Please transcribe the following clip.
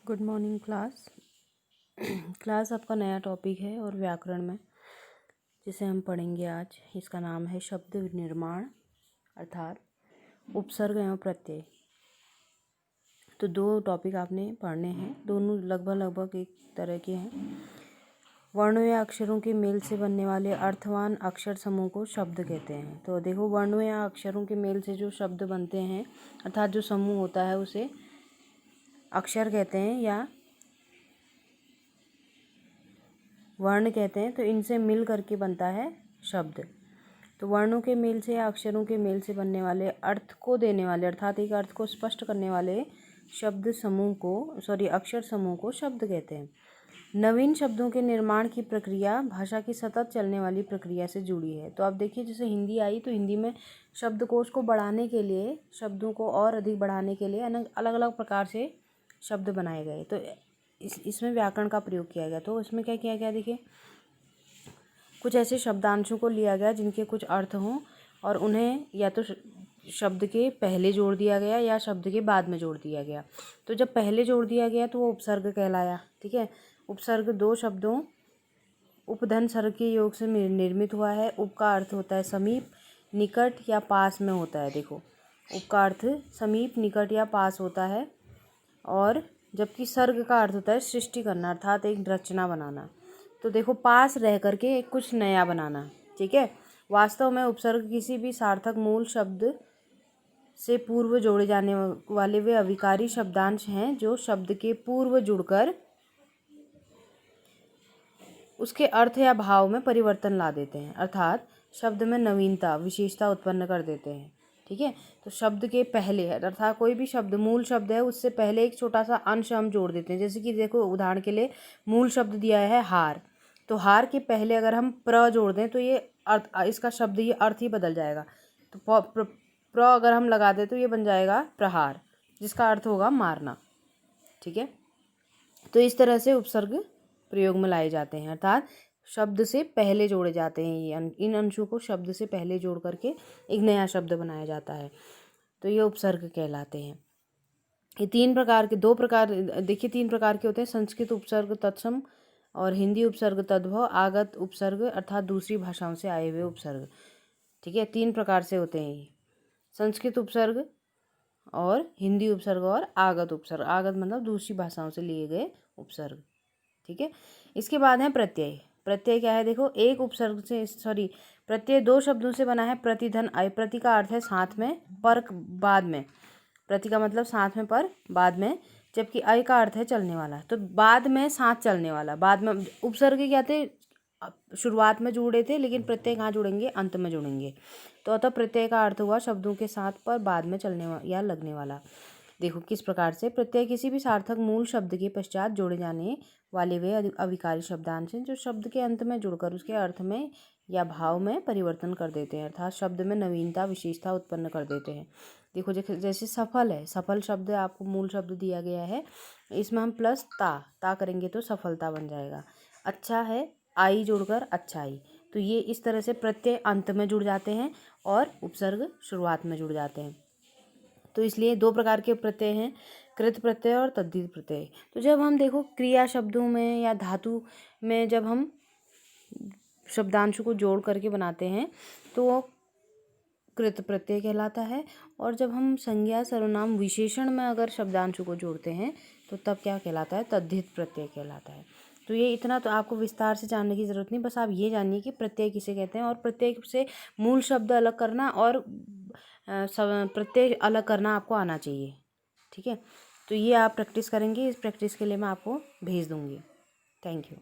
Good morning class. Class आपका नया topic है और व्याकरण में जिसे हम पढ़ेंगे आज, इसका नाम है शब्द निर्माण अर्थात उपसर्ग एवं प्रत्यय। तो दो टॉपिक आपने पढ़ने हैं, दोनों लगभग एक तरह के हैं। वर्णों या अक्षरों के मेल से बनने वाले अर्थवान अक्षर समूह को शब्द कहते हैं। तो देखो, वर्णों या अक्षरों के मेल से जो शब्द बनते हैं अर्थात जो समूह होता है उसे अक्षर कहते हैं या वर्ण कहते हैं। तो इनसे मिल करके बनता है शब्द। तो वर्णों के मेल से या अक्षरों के मेल से बनने वाले अर्थ को देने वाले अर्थात एक अर्थ को स्पष्ट करने वाले शब्द समूह को अक्षर समूह को शब्द कहते हैं। नवीन शब्दों के निर्माण की प्रक्रिया भाषा की सतत चलने वाली प्रक्रिया से जुड़ी है। तो आप देखिए, जैसे हिंदी आई तो हिंदी में शब्दकोश को बढ़ाने के लिए, शब्दों को और अधिक बढ़ाने के लिए अलग अलग प्रकार से शब्द बनाए गए। तो इसमें व्याकरण का प्रयोग किया गया। तो इसमें क्या किया गया, देखिए, कुछ ऐसे शब्दांशों को लिया गया जिनके कुछ अर्थ हों और उन्हें या तो शब्द के पहले जोड़ दिया गया या शब्द के बाद में जोड़ दिया गया। तो जब पहले जोड़ दिया गया तो वो उपसर्ग कहलाया। ठीक है, उपसर्ग दो शब्दों उपधन सर्ग के योग से निर्मित हुआ है। उप का अर्थ होता है समीप, निकट या पास में होता है। देखो, उप का अर्थ समीप, निकट या पास होता है, और जबकि सर्ग का अर्थ होता है सृष्टि करना अर्थात एक रचना बनाना। तो देखो, पास रह करके एक कुछ नया बनाना। ठीक है, वास्तव में उपसर्ग किसी भी सार्थक मूल शब्द से पूर्व जोड़े जाने वाले वे अविकारी शब्दांश हैं जो शब्द के पूर्व जुड़कर उसके अर्थ या भाव में परिवर्तन ला देते हैं अर्थात शब्द में नवीनता, विशेषता उत्पन्न कर देते हैं। ठीक है, तो शब्द के पहले अर्थात कोई भी शब्द मूल शब्द है उससे पहले एक छोटा सा अंश हम जोड़ देते हैं। जैसे कि देखो, उदाहरण के लिए मूल शब्द दिया है हार, तो हार के पहले अगर हम प्र जोड़ दें तो ये अर्थ, इसका शब्द ये अर्थ ही बदल जाएगा। तो प्र अगर हम लगा दें तो ये बन जाएगा प्रहार, जिसका अर्थ होगा मारना। ठीक है, तो इस तरह से उपसर्ग प्रयोग में लाए जाते हैं अर्थात शब्द से पहले जोड़े जाते हैं। ये इन अंशों को शब्द से पहले जोड़ करके एक नया शब्द बनाया जाता है। तो ये उपसर्ग कहलाते हैं। ये तीन प्रकार के तीन प्रकार के होते हैं। संस्कृत उपसर्ग तत्सम और हिंदी उपसर्ग तद्भव, आगत उपसर्ग अर्थात दूसरी भाषाओं से आए हुए उपसर्ग। ठीक है, तीन प्रकार से होते हैं ये, संस्कृत उपसर्ग और हिंदी उपसर्ग और आगत उपसर्ग। आगत मतलब दूसरी भाषाओं से लिए गए उपसर्ग। ठीक है, इसके बाद है प्रत्यय। प्रत्यय क्या है, देखो, एक उपसर्ग से प्रत्यय दो शब्दों से बना है। प्रतिधन आय, प्रति का अर्थ है साथ में, पर बाद में। प्रति का मतलब साथ में, पर बाद में, जबकि अय का अर्थ है चलने वाला। तो बाद में साथ चलने वाला, बाद में उपसर्ग क्या थे, शुरुआत में जुड़े थे, लेकिन प्रत्यय कहाँ जुड़ेंगे, अंत में जुड़ेंगे। तो अतः प्रत्यय का अर्थ हुआ शब्दों के साथ पर बाद में चलने या लगने वाला। देखो किस प्रकार से, प्रत्यय किसी भी सार्थक मूल शब्द के पश्चात जोड़े जाने वाले वे अविकारी शब्दांश हैं जो शब्द के अंत में जुड़कर उसके अर्थ में या भाव में परिवर्तन कर देते हैं अर्थात शब्द में नवीनता, विशेषता उत्पन्न कर देते हैं। देखो, जैसे सफल है, सफल शब्द आपको मूल शब्द दिया गया है, इसमें हम प्लस ता करेंगे तो सफलता बन जाएगा। अच्छा है, आई जोड़कर अच्छाई। तो ये इस तरह से प्रत्यय अंत में जुड़ जाते हैं और उपसर्ग शुरुआत में जुड़ जाते हैं। तो इसलिए दो प्रकार के प्रत्यय हैं, कृत प्रत्यय और तद्धित प्रत्यय। तो जब हम देखो क्रिया शब्दों में या धातु में जब हम शब्दांशों को जोड़ करके बनाते हैं तो वो कृत प्रत्यय कहलाता है, और जब हम संज्ञा, सर्वनाम, विशेषण में अगर शब्दांशों को जोड़ते हैं तो तब क्या कहलाता है, तद्धित प्रत्यय कहलाता है। तो ये इतना तो आपको विस्तार से जानने की ज़रूरत नहीं, बस आप ये जानिए कि प्रत्यय किसे कहते हैं और प्रत्यय से मूल शब्द अलग करना और प्रत्यय अलग करना आपको आना चाहिए। ठीक है, तो ये आप प्रैक्टिस करेंगे, इस प्रैक्टिस के लिए मैं आपको भेज दूँगी। Thank you.